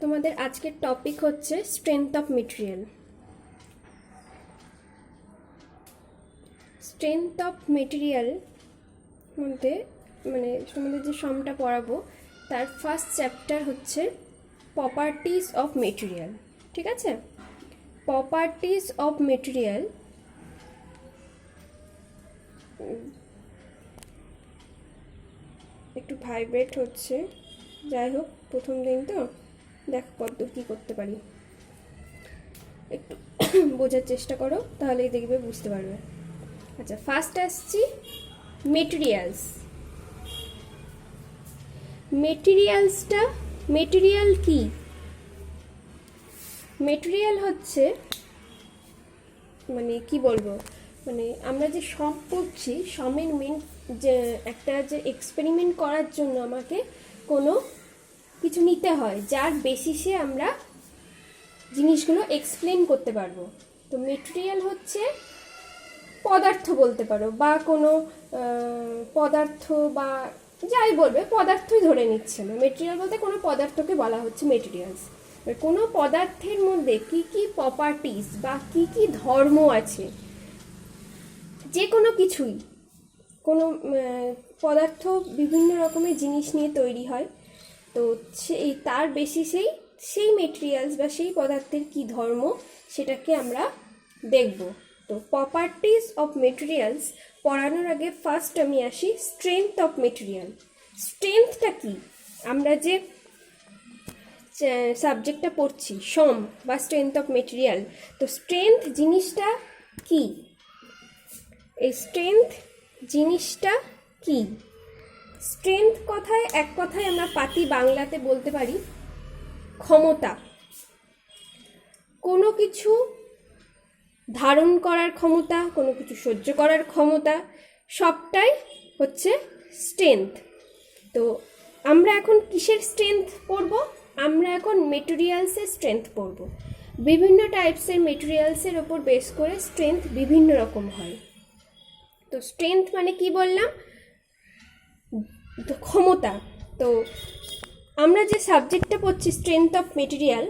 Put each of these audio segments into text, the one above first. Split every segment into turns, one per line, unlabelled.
তোমাদের আজকের টপিক হচ্ছে strength of material. Strength of material মধ্যে তোমাদের যে সমটা পড়াবো তার ফার্স্ট চ্যাপ্টার হচ্ছে প্রপার্টিজ অফ মেটেরিয়াল। ঠিক আছে, প্রপার্টিজ অফ মেটেরিয়াল একটু ভাইব্রেট হচ্ছে, যাই হোক প্রথম দিন তো দেখ কত কী করতে পারি, একটু বোঝার চেষ্টা করো তাহলেই দেখবে বুঝতে পারবে। আচ্ছা, ফার্স্ট আসছি মেটেরিয়ালস। মেটেরিয়াল কি? মেটেরিয়াল হচ্ছে কি বলবো, আমরা যে সম পড়ছি, সমের মেন যে একটা যে এক্সপেরিমেন্ট করার জন্য আমাকে কোনো কিছু নিতে হয় যার বেসিসে আমরা জিনিসগুলো এক্সপ্লেন করতে পারবো। তো মেটেরিয়াল হচ্ছে পদার্থ বলতে পারো, বা কোনো পদার্থ, বা যাই বলবে পদার্থই ধরে নিচ্ছে না। মেটেরিয়াল বলতে কোনো পদার্থকে বলা হচ্ছে মেটেরিয়ালস। কোনো পদার্থের মধ্যে কি কি প্রপার্টিজ বা কি কি ধর্ম আছে, যে কোনো কিছুই, কোনো পদার্থ বিভিন্ন রকমের জিনিস নিয়ে তৈরি হয়, তো সেই তার বেসিসেই সেই মেটেরিয়ালস বা সেই পদার্থের কি ধর্ম সেটাকে আমরা দেখব। তো প্রপার্টিজ অফ মেটেরিয়ালস পড়ানোর আগে ফার্স্ট আমি আসি স্ট্রেংথ অফ মেটেরিয়াল। স্ট্রেংথটা কি? আমরা যে সাবজেক্টটা পড়ছি সম বা স্ট্রেংথ অফ মেটেরিয়াল, তো স্ট্রেংথ জিনিসটা কি? এই স্ট্রেংথ জিনিসটা কি? স্ট্রেংথ এক কথায় আমরা পাতি বাংলাতে বলতে পারি ক্ষমতা। কোনো কিছু ধারণ করার ক্ষমতা, কোনো কিছু সহ্য করার ক্ষমতা, সবটাই হচ্ছে স্ট্রেংথ। তো আমরা এখন কিসের স্ট্রেংথ পড়ব? আমরা এখন মেটেরিয়ালসের স্ট্রেংথ পড়ব। বিভিন্ন টাইপসের মেটেরিয়ালসের ওপর বেস করে স্ট্রেংথ বিভিন্ন রকম হয়। তো স্ট্রেংথ মানে কি বললাম? ক্ষমতা। তো আমরা যে সাবজেক্টটা পড়ছি স্ট্রেংথ অফ মেটেরিয়াল,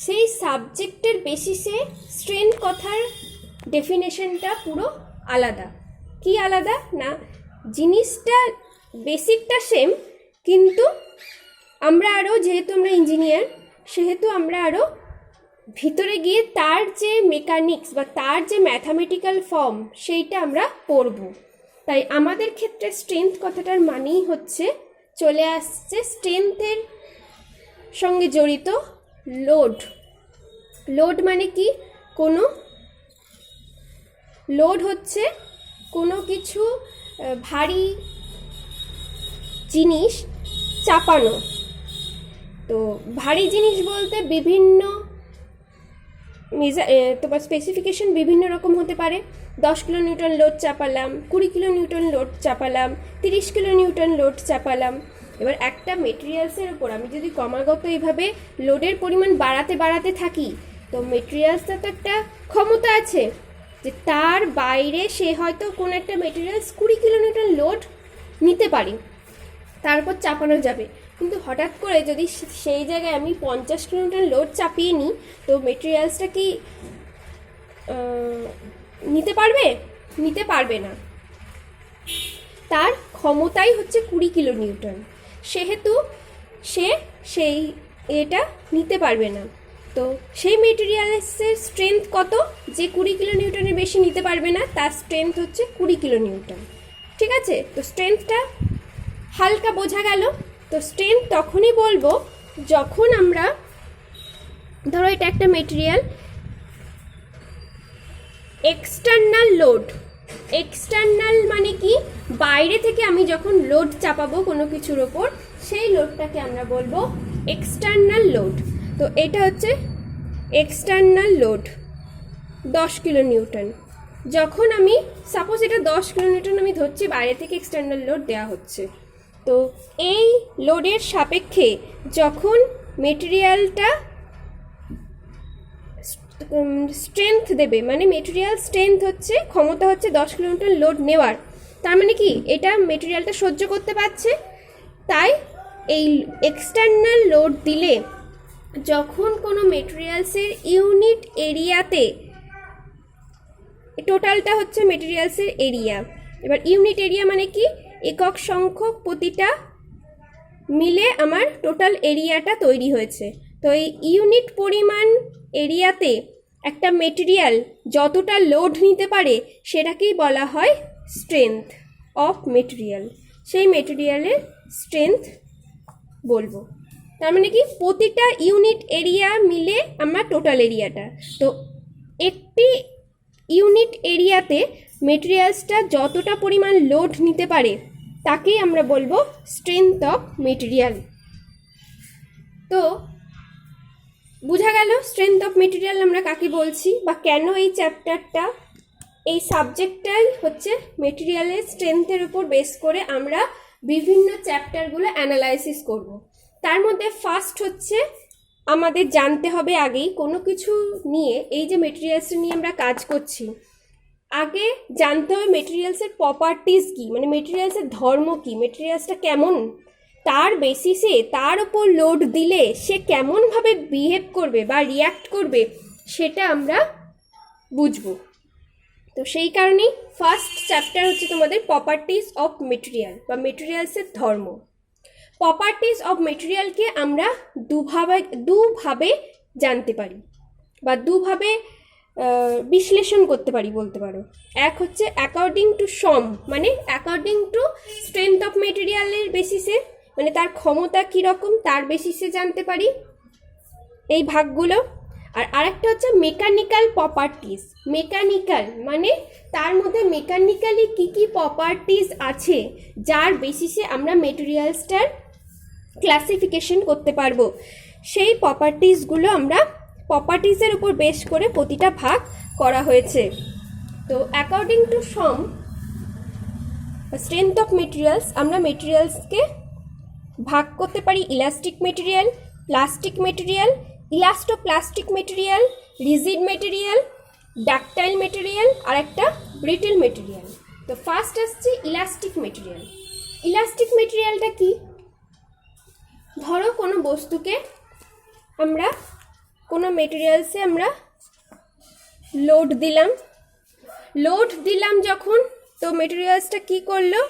সেই সাবজেক্টের বেসিসে স্ট্রেংথ কথার ডেফিনেশনটা পুরো আলাদা। কি আলাদা? না, জিনিসটা বেসিকটা সেম, কিন্তু আমরা আরও, যেহেতু আমরা ইঞ্জিনিয়ার, সেহেতু আমরা আরও ভিতরে গিয়ে তার যে মেকানিক্স বা তার যে ম্যাথামেটিক্যাল ফর্ম সেইটা আমরা পড়ব। তাই আমাদের ক্ষেত্রে স্ট্রেংথ কথাটার মানেই হচ্ছে চলে আসছে স্ট্রেংথের সঙ্গে জড়িত লোড। লোড মানে কি? লোড হচ্ছে কোনো কিছু ভারী জিনিস চাপানো। তো ভারী জিনিস বলতে বিভিন্ন তোমার স্পেসিফিকেশন বিভিন্ন রকম হতে পারে। 10 কিলো নিউটন লোড চাপালাম, 20 কিলো নিউটন লোড চাপালাম, 30 কিলো নিউটন লোড চাপালাম। এবার একটা মেটেরিয়ালসের ওপর আমি যদি ক্রমাগত এইভাবে লোডের পরিমাণ বাড়াতে থাকি, তো মেটেরিয়ালসটা তো একটা ক্ষমতা আছে যে তার বাইরে সে হয়তো কোনো একটা মেটেরিয়ালস 20 কিলো নিউটন লোড নিতে পারে, তারপর চাপানো যাবে। কিন্তু হঠাৎ করে যদি সেই জায়গায় আমি 50 কিলো নিউটন লোড চাপিয়ে নিই, তো মেটেরিয়ালসটা কি নিতে পারবে না। তার ক্ষমতাই হচ্ছে 20 কিলো নিউটন, সেহেতু সেই এটা নিতে পারবে না। তো সেই মেটেরিয়ালসের স্ট্রেংথ কত? যে 20 কিলো নিউটনের বেশি নিতে পারবে না, তার স্ট্রেংথ হচ্ছে 20 কিলো নিউটন। ঠিক আছে, তো স্ট্রেংথটা হালকা বোঝা গেল। তো স্ট্রেংথ তখনই বলবো যখন আমরা, ধরো এটা একটা মেটেরিয়াল, এক্সটার্নাল মানে কি? বাইরে থেকে আমি যখন লোড চাপাবো কোনো কিছুর ওপর, সেই লোডটাকে আমরা বলবো এক্সটার্নাল লোড। তো এটা হচ্ছে এক্সটার্নাল লোড 10 কিলো নিউটন। যখন আমি সাপোজ এটা 10 কিলো নিউটন আমি ধরছি, বাইরে থেকে এক্সটার্নাল লোড দেওয়া হচ্ছে, তো এই লোডের সাপেক্ষে যখন মেটেরিয়ালটা স্ট্রেংথ দেবে, মানে মেটেরিয়াল স্ট্রেংথ হচ্ছে ক্ষমতা হচ্ছে 10 কিলোমিটার লোড নেওয়ার, তার মানে কি এটা মেটেরিয়ালটা সহ্য করতে পারছে, তাই এই এক্সটার্নাল লোড দিলে যখন কোনো মেটেরিয়ালসের ইউনিট এরিয়াতে, টোটালটা হচ্ছে মেটেরিয়ালসের এরিয়া, এবার ইউনিট এরিয়া মানে কি, একক সংখ্যক প্রতিটা মিলে আমার টোটাল এরিয়াটা তৈরি হয়েছে। তো এই ইউনিট পরিমাণ এরিয়াতে একটা মেটেরিয়াল যতটা লোড নিতে পারে সেটাকেই বলা হয় স্ট্রেংথ অফ মেটেরিয়াল। সেই মেটেরিয়ালের স্ট্রেংথ বলবো। তার মানে কি, প্রতিটা ইউনিট এরিয়া মিলে আমার টোটাল এরিয়াটা। তো একটি ইউনিট এরিয়াতে মেটেরিয়ালসটা যতটা পরিমাণ লোড নিতে পারে তাকেই আমরা বলবো স্ট্রেংথ অফ মেটেরিয়াল। তো বোঝা গেল স্ট্রেংথ অফ মেটেরিয়াল আমরা কাকে বলছি, বা কেন এই চ্যাপ্টারটা, এই সাবজেক্টটাই হচ্ছে মেটেরিয়ালের স্ট্রেংথের উপর বেস করে আমরা বিভিন্ন চ্যাপ্টারগুলো অ্যানালাইসিস করব। তার মধ্যে ফার্স্ট হচ্ছে আমাদের জানতে হবে আগেই কোনো কিছু নিয়ে, এই যে মেটেরিয়ালস নিয়ে আমরা কাজ করছি, আগে জানতে হবে মেটেরিয়ালসের প্রপার্টিস কী, মানে মেটেরিয়ালসের ধর্ম কী, মেটেরিয়ালসটা কেমন, তার বেসিসে তার ওপর লোড দিলে সে কেমনভাবে বিহেভ করবে বা রিয়্যাক্ট করবে সেটা আমরা বুঝবো। তো সেই কারণেই ফার্স্ট চ্যাপ্টার হচ্ছে তোমাদের প্রপার্টিস অফ মেটেরিয়াল বা মেটেরিয়ালসের ধর্ম। প্রপার্টিস অফ মেটেরিয়ালকে আমরা দুভাবে জানতে পারি বা দুভাবে বিশ্লেষণ করতে পারি বলতে পারো। এক হচ্ছে অ্যাকর্ডিং টু সম, মানে অ্যাকর্ডিং টু স্ট্রেংথ অফ মেটেরিয়ালের বেসিসে, মানে তার ক্ষমতা কীরকম তার বেসিসে জানতে পারি এই ভাগগুলো। আর আরেকটা হচ্ছে মেকানিক্যাল প্রপার্টিস। মেকানিক্যাল মানে তার মধ্যে মেকানিক্যালি কী কী প্রপার্টিস আছে যার বেসিসে আমরা মেটেরিয়ালসটার ক্লাসিফিকেশন করতে পারবো, সেই প্রপার্টিসগুলো আমরা প্রপার্টিসের উপর বেস করে প্রতিটা ভাগ করা হয়েছে। তো according to some strength of materials, আমরা মেটেরিয়ালসকে ভাগ করতে পারি elastic material, plastic material, elastoplastic material, rigid material, ductile material আর একটা ব্রিটেল মেটেরিয়াল। তো ফার্স্ট আসছে ইলাস্টিক মেটেরিয়াল। ইলাস্টিক মেটেরিয়ালটা কি, ধরো কোনো বস্তুকে আমরা কোনো মেটেরিয়ালসে আমরা লোড দিলাম যখন, তো মেটেরিয়ালসটা কি করলো,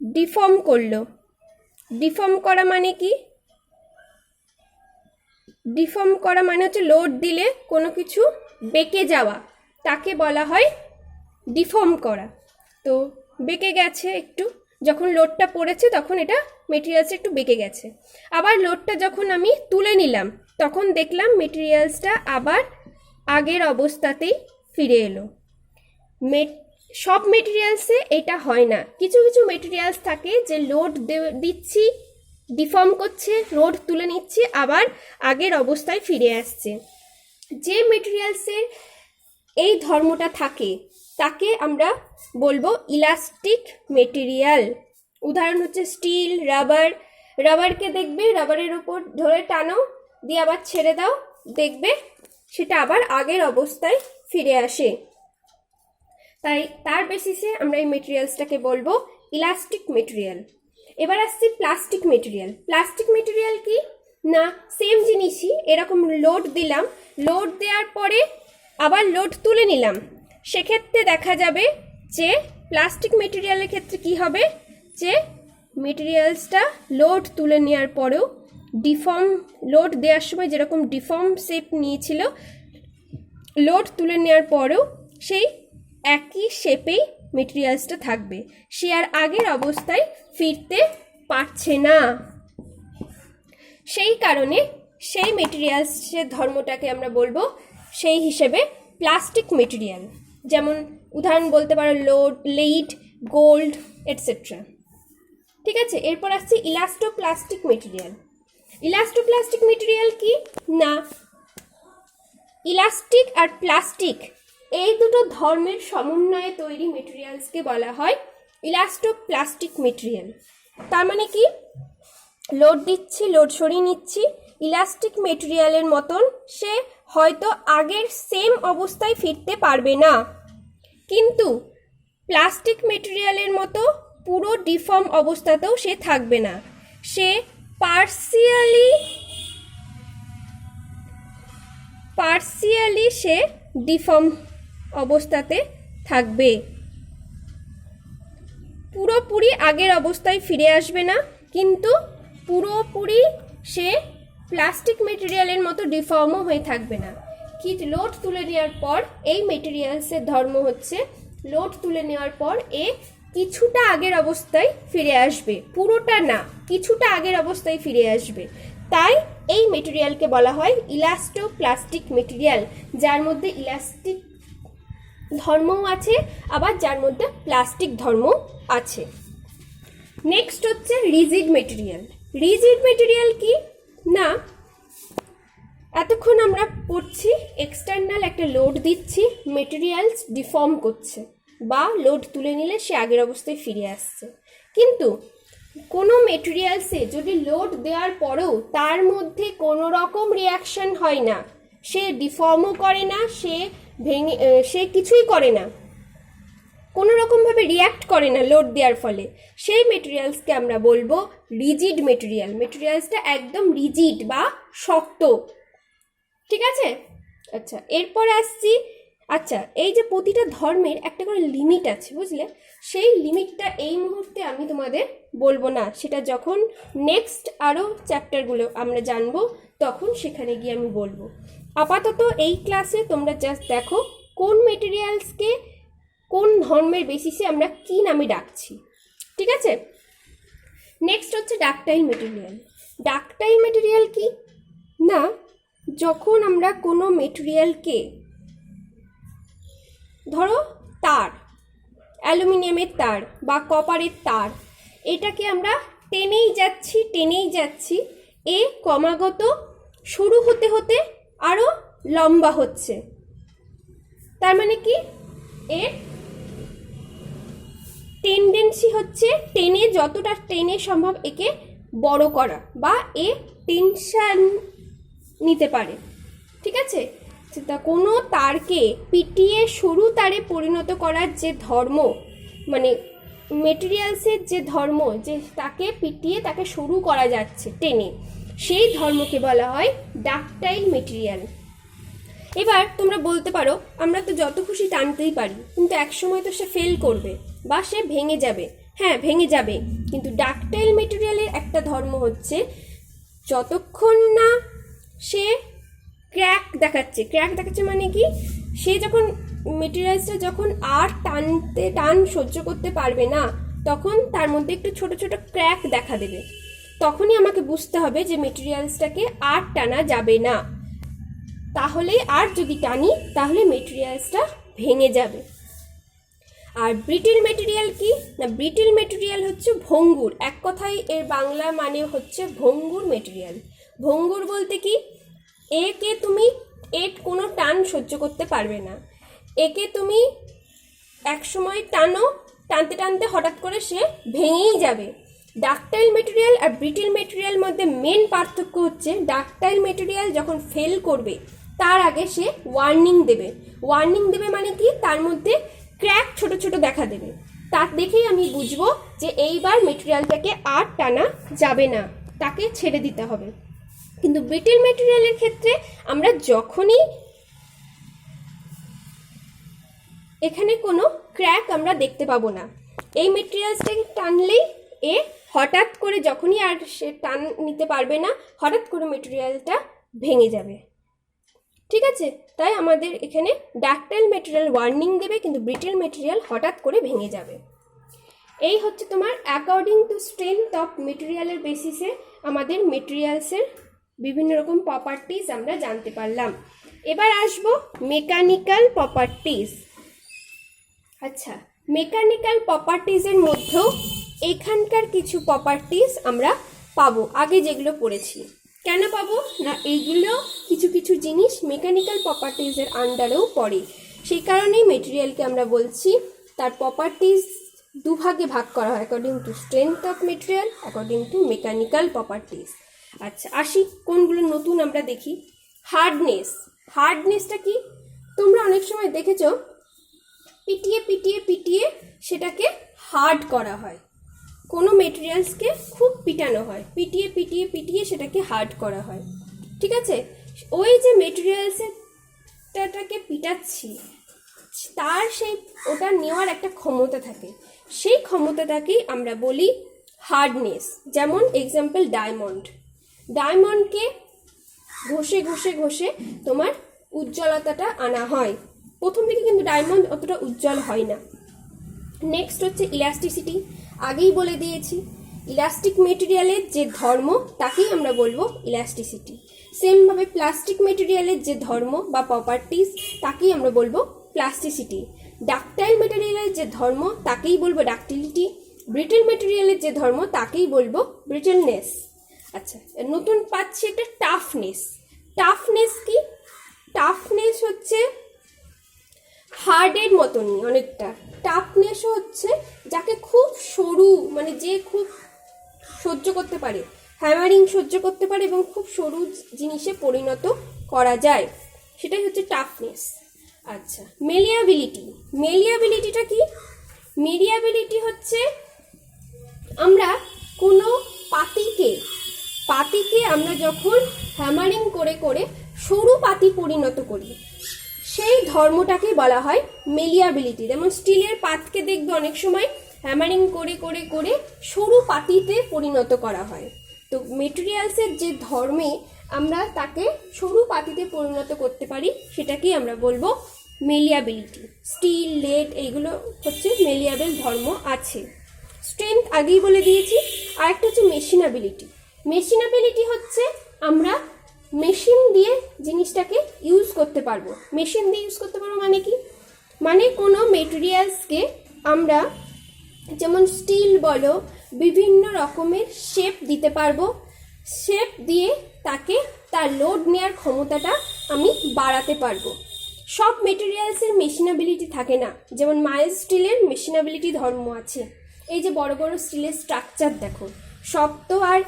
ডিফর্ম করলো। ডিফর্ম করা মানে কি, ডিফর্ম করা মানে হচ্ছে লোড দিলে কোনো কিছু বেঁকে যাওয়া, তাকে বলা হয় ডিফর্ম করা। তো বেঁকে গেছে একটু, যখন লোডটা পড়েছে তখন এটা মেটেরিয়ালসটা একটু বেঁকে গেছে। আবার লোডটা যখন আমি তুলে নিলাম তখন দেখলাম মেটেরিয়ালসটা আবার আগের অবস্থাতেই ফিরে এলো। সব মেটেরিয়ালসে এটা হয় না, কিছু কিছু মেটেরিয়ালস থাকে যে লোড দিচ্ছি, ডিফর্ম করছে, লোড তুলে নিচ্ছি, আবার আগের অবস্থায় ফিরে আসছে। যে মেটেরিয়ালসের এই ধর্মটা থাকে তাকে আমরা বলবো ইলাস্টিক মেটেরিয়াল। উদাহরণ হচ্ছে স্টিল, রাবার। রাবারকে দেখবে রাবারের ওপর ধরে টানো, দিয়ে আবার ছেড়ে দাও, দেখবে সেটা আবার আগের অবস্থায় ফিরে আসে। তাই তার বেসিসে আমরা এই মেটেরিয়ালসটাকে বলবো ইলাস্টিক মেটেরিয়াল। এবার আসছে প্লাস্টিক মেটেরিয়াল। প্লাস্টিক মেটেরিয়াল কি না, সেম জিনিসই, এরকম লোড দিলাম, লোড দেওয়ার পরে আবার লোড তুলে নিলাম, সেক্ষেত্রে দেখা যাবে যে প্লাস্টিক মেটেরিয়ালের ক্ষেত্রে কি হবে, যে মেটেরিয়ালসটা লোড তুলে নেওয়ার পরেও ডিফর্ম, লোড দেওয়ার সময় যেরকম ডিফর্ম শেপ নিয়েছিল, লোড তুলে নেওয়ার পরেও সেই একই শেপেই মেটেরিয়ালসটা থাকবে, সে আর আগের অবস্থায় ফিরতে পারছে না। সেই কারণে সেই মেটেরিয়ালসের ধর্মটাকে আমরা বলবো সেই হিসেবে প্লাস্টিক মেটেরিয়াল। যেমন উদাহরণ বলতে পারো লিড, গোল্ড এটসেট্রা। ঠিক আছে, এরপর আসছে ইলাস্টোপ্লাস্টিক মেটেরিয়াল। ইলাস্টোপ্লাস্টিক মেটেরিয়াল কি না, ইলাস্টিক আর প্লাস্টিক এই দুটো ধর্মের সমন্বয়ে তৈরি মেটেরিয়ালসকে বলা হয় ইলাস্টোপ্লাস্টিক মেটেরিয়াল। তার মানে কি, লোড দিচ্ছি, লোড সরিয়ে নিচ্ছি, ইলাস্টিক মেটেরিয়ালের মতন সে হয়তো আগের সেম অবস্থায় ফিরতে পারবে না, কিন্তু প্লাস্টিক মেটেরিয়ালের মতো পুরো ডিফর্ম অবস্থাতেও সে থাকবে না, সে পার্সিয়ালি পার্সিয়ালি সে ডিফর্ম অবস্থাতে থাকবে, পুরোপুরি আগের অবস্থায় ফিরে আসবে না, কিন্তু পুরোপুরি সে প্লাস্টিক মেটেরিয়ালের মতো ডিফর্মও হয়ে থাকবে না। কি লোড তুলে নেওয়ার পর এই মেটেরিয়ালসের ধর্ম হচ্ছে লোড তুলে নেওয়ার পর এ কিছুটা আগের অবস্থায় ফিরে আসবে, পুরোটা না, কিছুটা আগের অবস্থায় ফিরে আসবে। তাই এই মেটেরিয়ালকে বলা হয় ইলাস্টোপ্লাস্টিক মেটেরিয়াল, যার মধ্যে ইলাস্টিক ধর্মও আছে আবার যার মধ্যে প্লাস্টিক ধর্ম আছে। নেক্সট হচ্ছে রিজিড মেটেরিয়াল। রিজিড মেটেরিয়াল কি না, এতক্ষণ আমরা পড়ছি এক্সটার্নাল একটা লোড দিচ্ছি, মেটেরিয়ালস ডিফর্ম করছে বা লোড তুলে নিলে সে আগের অবস্থায় ফিরে আসছে। কিন্তু কোনো মেটেরিয়ালসে যদি লোড দেওয়ার পরেও তার মধ্যে কোনো রকম রিয়াকশন হয় না, সে ডিফর্মও করে না, সে কিছুই করে না, কোনো রকমভাবে রিয়াক্ট করে না লোড দেওয়ার ফলে, সেই মেটেরিয়ালসকে আমরা বলবো রিজিড মেটেরিয়াল। মেটেরিয়ালসটা একদম রিজিড বা শক্ত, ঠিক আছে? আচ্ছা, এরপর আসছি, আচ্ছা এই যে প্রতিটা ধর্মের একটা করে লিমিট আছে, বুঝলে? সেই লিমিটটা এই মুহূর্তে আমি তোমাদের বলবো না, সেটা যখন নেক্সট আরও চ্যাপ্টারগুলো আমরা জানবো তখন সেখানে গিয়ে আমি বলবো। আপাতত এই ক্লাসে তোমরা জাস্ট দেখো কোন মেটেরিয়ালসকে কোন ধর্মের বেসিসে আমরা কি নামে ডাকছি, ঠিক আছে? নেক্সট হচ্ছে ডাকটাইল মেটেরিয়াল। ডাকটাইল মেটেরিয়াল কি না, যখন আমরা কোনো মেটেরিয়ালকে, ধরো তার, অ্যালুমিনিয়ামের তার বা কপারের তার, এটাকে আমরা টেনেই যাচ্ছি, এ ক্রমাগত শুরু হতে হতে আরও লম্বা হচ্ছে, তার মানে কি এর টেন্ডেন্সি হচ্ছে যতটা টেনে সম্ভব একে বড় করা বা এ টেনশন নিতে পারে, ঠিক আছে? তা কোনো তারকে পিটিয়ে সরু তারে পরিণত করার যে ধর্ম, মানে মেটেরিয়ালসের যে ধর্ম, যে তাকে পিটিয়ে তাকে সরু করা যাচ্ছে টেনে, সেই ধর্মকে বলা হয় ডাকটাইল মেটেরিয়াল। এবার তোমরা বলতে পারো আমরা তো যত খুশি টানতেই পারি, কিন্তু একসময় তো সে ফেল করবে বা সে ভেঙে যাবে। হ্যাঁ, ভেঙে যাবে, কিন্তু ডাকটাইল মেটেরিয়ালের একটা ধর্ম হচ্ছে যতক্ষণ না সে ক্র্যাক দেখাচ্ছে মানে কি, সে যখন মেটেরিয়ালসটা যখন আর টান সহ্য করতে পারবে না, তখন তার মধ্যে একটু ছোট ছোট ক্র্যাক দেখা দেবে, তখনই আমাকে বুঝতে হবে যে মেটেরিয়ালসটাকে আর টানা যাবে না, তাহলে আর যদি টানি তাহলে মেটেরিয়ালসটা ভেঙে যাবে। আর ব্রিটেল মেটেরিয়াল কি না, ব্রিটেল মেটেরিয়াল হচ্ছে ভঙ্গুর, এক কথায় এর বাংলা মানে হচ্ছে ভঙ্গুর মেটেরিয়াল। ভঙ্গুর বলতে কি, একে তুমি এর কোনো টান সহ্য করতে পারবে না, একে তুমি এক সময় টানতে টানতে হঠাৎ করে সে ভেঙেই যাবে। ডাকটাইল মেটেরিয়াল আর ব্রিটেল মেটেরিয়াল মধ্যে মেন পার্থক্য হচ্ছে ডাকটাইল মেটেরিয়াল যখন ফেল করবে তার আগে সে ওয়ার্নিং দেবে মানে কি, তার মধ্যে ক্র্যাক ছোট ছোট দেখা দেবে, তার দেখেই আমি বুঝবো যে এইবার মেটেরিয়ালটাকে আর টানা যাবে না, তাকে ছেড়ে দিতে হবে। কিন্তু ব্রিটেল মেটেরিয়ালের ক্ষেত্রে আমরা যখনই এখানে কোনো ক্র্যাক আমরা দেখতে পাবো না, এই মেটেরিয়ালসটাকে টানলেই এ হঠাৎ করে যখনই আর সে টান নিতে পারবে না, হঠাৎ করে মেটেরিয়ালটা ভেঙে যাবে, ঠিক আছে? তাই আমাদের এখানে ডাকটাইল মেটেরিয়াল ওয়ার্নিং দেবে, কিন্তু ব্রিটেল মেটেরিয়াল হঠাৎ করে ভেঙে যাবে। এই হচ্ছে তোমার অ্যাকর্ডিং টু স্ট্রেংথ অফ মেটেরিয়ালের বেসিসে আমাদের মেটেরিয়ালসের বিভিন্ন রকম প্রপার্টিজ আমরা জানতে পারলাম। এবার আসবো মেকানিক্যাল প্রপার্টিজ। আচ্ছা, মেকানিক্যাল প্রপার্টিজের মধ্যেও এখানকার কিছু প্রপার্টিজ আমরা পাবো, আগে যেগুলো পড়েছি। কেন পাবো না, এইগুলো কিছু কিছু জিনিস মেকানিক্যাল প্রপার্টিজের আন্ডারেও পড়ে, সেই কারণেই মেটেরিয়ালকে আমরা বলছি তার প্রপার্টিজ দুভাগে ভাগ করা হয়, according to strength of material, according to mechanical properties. আচ্ছা, আসি কোনগুলো নতুন আমরা দেখি। হার্ডনেসটা কি, তোমরা অনেক সময় দেখেছো পিটিয়ে সেটাকে হার্ড করা হয়, কোনো মেটেরিয়ালসকে খুব পিটানো হয়, পিটিয়ে সেটাকে হার্ড করা হয়, ঠিক আছে? ওই যে মেটেরিয়ালসের একটাটাকে পিটাচ্ছি, তার সেই ওটা নেওয়ার একটা ক্ষমতা থাকে, সেই ক্ষমতাটাকেই আমরা বলি হার্ডনেস। যেমন এক্সাম্পল ডায়মন্ডকে ঘষে ঘষে ঘষে তোমার উজ্জ্বলতাটা আনা হয়। প্রথম দিকে কিন্তু ডায়মন্ড অতটা উজ্জ্বল হয় না। নেক্সট হচ্ছে ইলাস্টিসিটি, আগেই বলে দিয়েছি, ইলাস্টিক মেটেরিয়ালের যে ধর্ম তাকেই আমরা বলবো ইলাস্টিসিটি। সেমভাবে প্লাস্টিক মেটেরিয়ালের যে ধর্ম বা প্রপার্টিস তাকেই আমরা বলবো প্লাস্টিসিটি। ডাকটাইল মেটেরিয়ালের যে ধর্ম তাকেই বলবো ডাকটিলিটি। ব্রিটেল মেটেরিয়ালের যে ধর্ম তাকেই বলবো ব্রিটেলনেস। আচ্ছা, নতুন পাচ্ছি একটা টাফনেস কি? টাফনেস হচ্ছে হার্ডের মতনই অনেকটা। টাফনেস হচ্ছে যাকে খুব সরু, মানে যে খুব সহ্য করতে পারে, হ্যামারিং সহ্য করতে পারে এবং খুব সরু জিনিসে পরিণত করা যায়, সেটাই হচ্ছে টাফনেস। আচ্ছা, মেলিয়াবিলিটিটা কি? মেলিয়াবিলিটি হচ্ছে আমরা কোনো পাতিকে আমরা যখন হ্যামারিং করে করে সরু পাতি পরিণত করি, সেই ধর্মটাকে বলা হয় মেলিয়াবিলিটি। যেমন স্টিলের পাতকে দেখবে অনেক সময় হ্যামারিং করে করে করে সরু পাতিতে পরিণত করা হয়। তো মেটেরিয়ালসের যে ধর্মে আমরা তাকে সরু পাতিতে পরিণত করতে পারি সেটাকেই আমরা বলবো মেলিয়াবিলিটি। স্টিল, লেড এইগুলো হচ্ছে মেলিয়াবেল ধর্ম আছে। স্ট্রেংথ আগেই বলে দিয়েছি। আর একটা হচ্ছে মেশিনাবিলিটি হচ্ছে আমরা মেশিন দিয়ে জিনিসটাকে ইউজ করতে পারবো। মেশিন দিয়ে ইউজ করতে পারবো মানে কি? মানে কোনো মেটেরিয়ালসকে আমরা যেমন স্টিল বলো, বিভিন্ন রকমের শেপ দিতে পারবো। শেপ দিয়ে তাকে তার লোড নেওয়ার ক্ষমতাটা আমি বাড়াতে পারবো। সব মেটেরিয়ালসের মেশিনাবিলিটি থাকে না, যেমন মাইল্ড স্টিলের মেশিনাবিলিটি ধর্ম আছে। এই যে বড় বড় স্টিলের স্ট্রাকচার দেখো, সব তো আর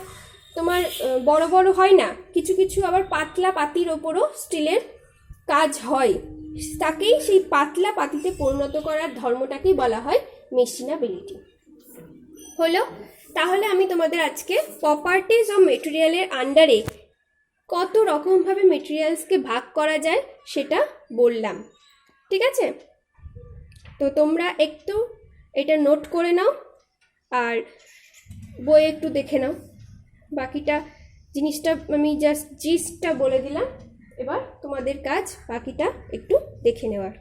তোমার বড় বড় হয় না, কিছু কিছু আবার পাতলা পাতির ওপরও স্টিলের কাজ হয়, তাকেই সেই পাতলা পাতিতে পরিণত করার ধর্মটাকেই বলা হয় মেশিনাবিলিটি। হলো, তাহলে আমি তোমাদের আজকে প্রপার্টিজ অফ মেটেরিয়ালের আন্ডারে কত রকমভাবে মেটেরিয়ালসকে ভাগ করা যায় সেটা বললাম। ঠিক আছে, তো তোমরা একটু এটা নোট করে নাও আর বই একটু দেখে নাও। বাকিটা জিনিসটা আমি জাস্ট জিস্টটা বলে দিলাম, এবার তোমাদের কাজ বাকিটা একটু দেখে নেওয়ার।